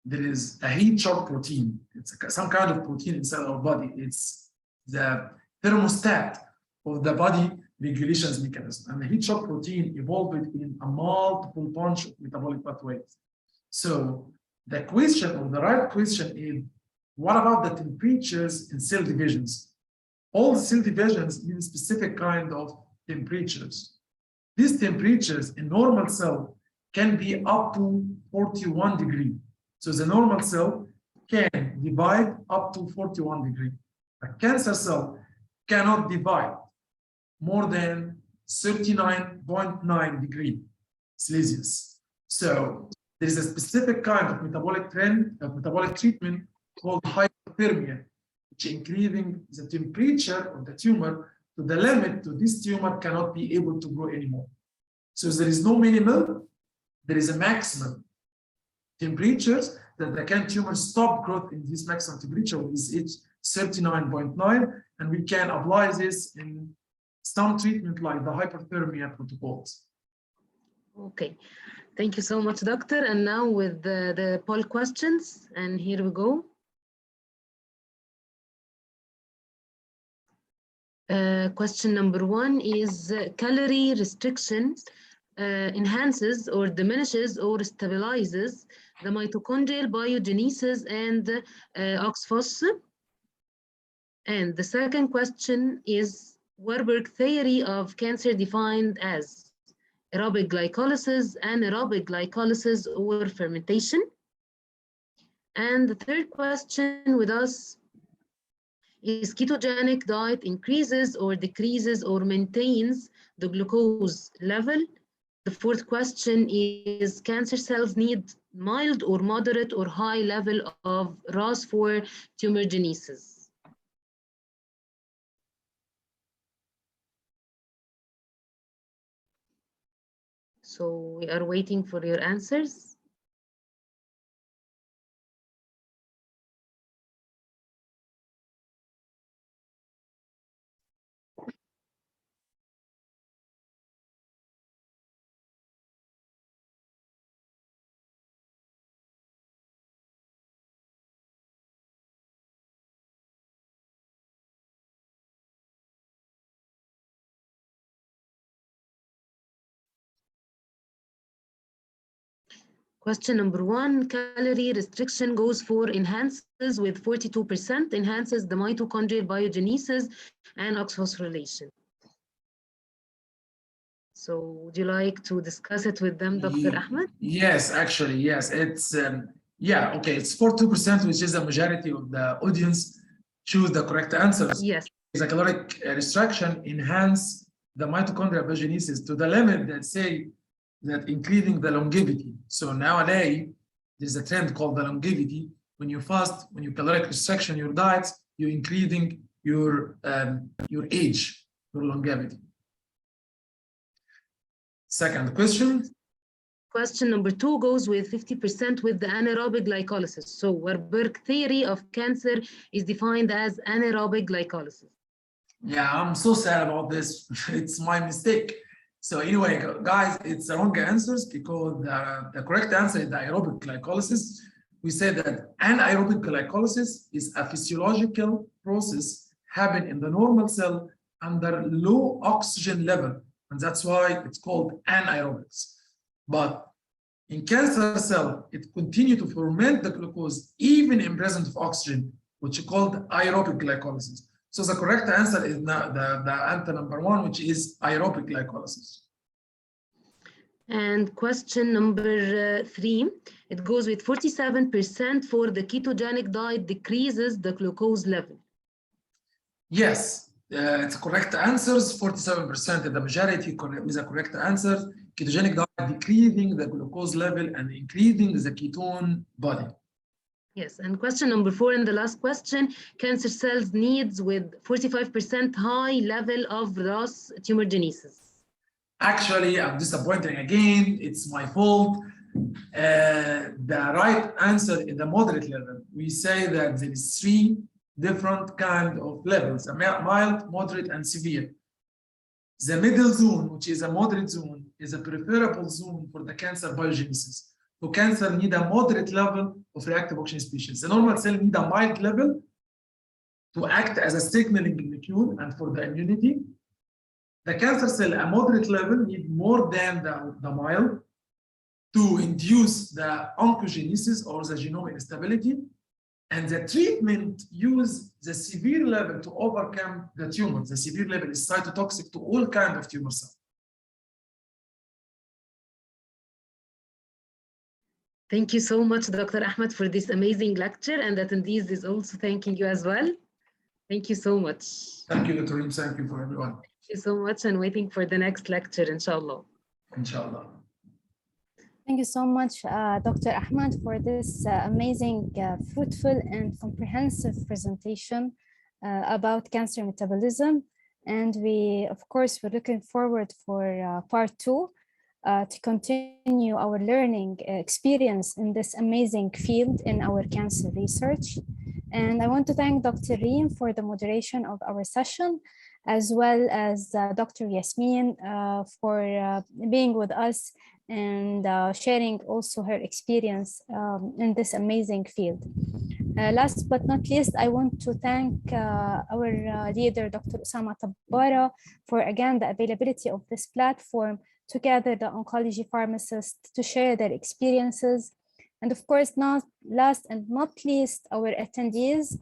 there is a heat shock protein. It's some kind of protein inside our body. It's the thermostat of the body regulations mechanism. And the heat shock protein evolved in a multiple bunch of metabolic pathways. So the question, or the right question, is What about the temperatures in cell divisions? All cell divisions need a specific kind of temperatures. These temperatures in normal cell can be up to 41 degrees. So the normal cell can divide up to 41 degrees. A cancer cell cannot divide more than 39.9 degrees Celsius. So there is a specific kind of metabolic treatment called hyperthermia, which increasing the temperature of the tumor to the limit to this tumor cannot be able to grow anymore. So there is no minimal, there is a maximum temperatures that the cancer tumor stop growth in this maximum temperature, which is 39.9, and we can apply this in some treatment like the hyperthermia protocols. Okay, thank you so much, doctor. And now with the poll questions, and here we go. Question number 1 is calorie restriction enhances or diminishes or stabilizes the mitochondrial biogenesis and OXPHOS. And the second question is Warburg theory of cancer defined as aerobic glycolysis, anaerobic glycolysis, or fermentation. And the third question with us is ketogenic diet increases or decreases or maintains the glucose level. The fourth question is cancer cells need mild or moderate or high level of ROS for tumorigenesis. So we are waiting for your answers. Question number 1, calorie restriction goes for enhances with 42%, enhances the mitochondrial biogenesis and oxphosphorylation. So would you like to discuss it with them, Dr. Ahmed? Yes, actually, yes. It's, yeah, okay, it's 42%, which is the majority of the audience choose the correct answers. Yes. The caloric restriction enhance the mitochondrial biogenesis to the limit that say that increasing the longevity. So nowadays, there's a trend called the longevity. When you fast, when you caloric restriction your diets, you're increasing your age, your longevity. Second question. Question number 2 goes with 50% with the anaerobic glycolysis. So Warburg theory of cancer is defined as anaerobic glycolysis. Yeah, I'm so sad about this. It's my mistake. So anyway, guys, it's the wrong answers because the correct answer is the aerobic glycolysis. We say that anaerobic glycolysis is a physiological process happening in the normal cell under low oxygen level. And that's why it's called anaerobics. But in cancer cell, it continues to ferment the glucose even in presence of oxygen, which is called aerobic glycolysis. So the correct answer is the answer number 1, which is aerobic glycolysis. And question number 3, it goes with 47% for the ketogenic diet decreases the glucose level. Yes, it's correct answers. 47% of the majority with the correct answers. Ketogenic diet decreasing the glucose level and increasing the ketone body. Yes, and question number 4 and the last question, cancer cells needs with 45% high level of ROS tumorigenesis. Actually, I'm disappointed again. It's my fault. The right answer is the moderate level. We say that there is 3 different kinds of levels, a mild, moderate, and severe. The middle zone, which is a moderate zone, is a preferable zone for the cancer biogenesis. So cancer need a moderate level of reactive oxygen species. The normal cell need a mild level to act as a signaling molecule and for the immunity. The cancer cell, a moderate level, need more than the mild to induce the oncogenesis or the genomic instability. And the treatment use the severe level to overcome the tumor. The severe level is cytotoxic to all kinds of tumor cells. Thank you so much, Dr. Ahmed, for this amazing lecture, and attendees is also thanking you as well. Thank you so much. Thank you, Dr. Reem. Thank you for everyone. Thank you so much, and waiting for the next lecture, inshallah. Inshallah. Thank you so much, Dr. Ahmed, for this amazing, fruitful, and comprehensive presentation about cancer metabolism. And we, of course, we're looking forward for part 2 to continue our learning experience in this amazing field in our cancer research. And I want to thank Dr. Reem for the moderation of our session, as well as Dr. Yasmin for being with us and sharing also her experience in this amazing field. Last but not least, I want to thank our leader, Dr. Usama Tabbara, for again the availability of this platform to gather the oncology pharmacists to share their experiences. And of course, not last and not least, our attendees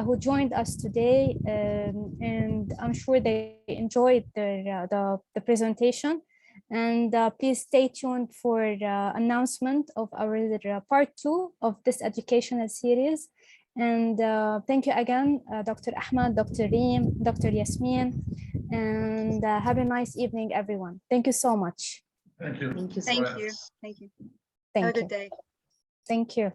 who joined us today, and I'm sure they enjoyed the presentation. And please stay tuned for announcement of our part 2 of this educational series. And thank you again, Dr. Ahmed, Dr. Reem, Dr. Yasmin, and have a nice evening, everyone. Thank you so much. Thank you. Thank you so Thank much. you. Thank you. Thank Have a you. good day. Thank you.